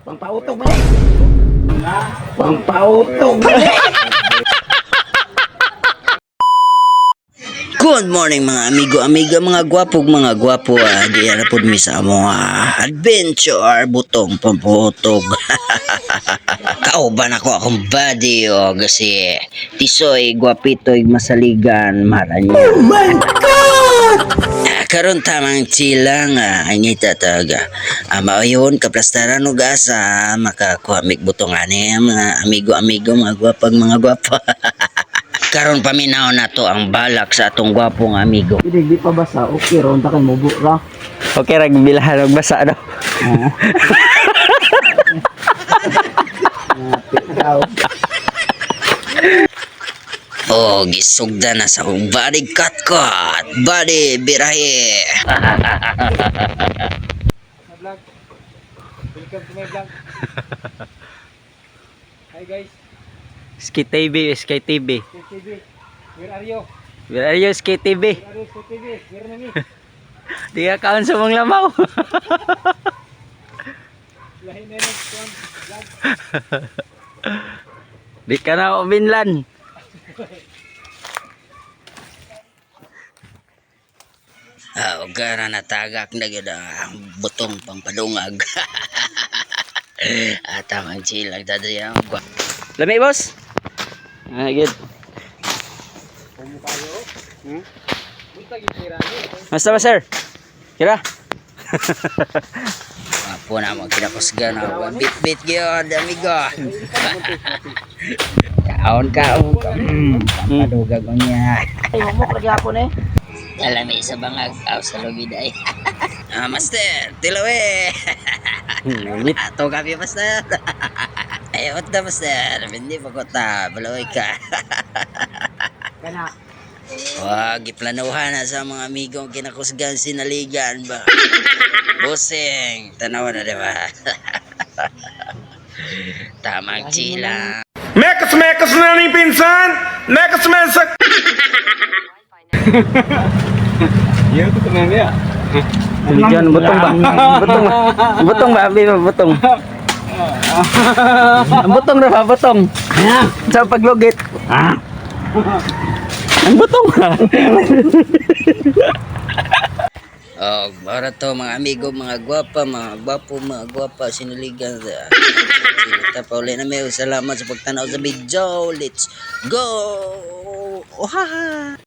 Pangpautog mo eh. Pangpautog mo eh. Good morning mga amigo-amiga, mga gwapog mga gwapo. Diyan na po mi sa mga adventure butong pamputog. Kauban ako akong body kasi tisoy gwapitoy masaligan maranyo. Oh my God! Karon tamang chilang ang itataga. Maoyon kaplastaran og asa makakuha mig butong ani mga amigo-amigo, mga gwapag mga gwapo. Karon paminaw na to ang balak sa atong gwapong amigo. Hindi pa basa. Okay, ronda kay mubo ra. Okay, ragbilahan og basa daw. Oh, gisugda na sa akong body cut. Body birahe. Vlog. Welcome to my vlog. Hi guys. SKTV. TV. Where are you? Where are you, SKTV? Where are you, TV? Where na mi? Di ka kaon sa mong lamaw. Lahi na yung vlog. Di ka na uminlan. Gara na tagak na gid ang butong pampadungag. Tamang chilag dadayang. Lami boss. Good. Bunta gitira ni. Basta ba sir? Kira? Apo na mo kinakusgan na. Bit gyud amigo. Kaon. Papadugag ko niya. Ay, humok lagi ako ni. Alam sa bangag sa lobby day. Master, tilawe. Ato kami master. Ayot na master, hindi pa ko ta, balaway ka. Kana. Wag iplanuhan na sa mga amigong kinakusgan sinaligan ba. Busing, tanawa na diba? Tamang chila. Mekas na ni pinsan! Mekas! Iya ko tunan niya. Tuligan, butong ba? Butong ba? Abi ba butong? Ang butong na ba? Butong. Sa paglugit. Ang butong ba? Oh, para to mga amigo, mga gwapa, mga gwapa, siniligan sa sinita pa ulit na may salamat sa pagtanaw sa video. Let's go! Oha!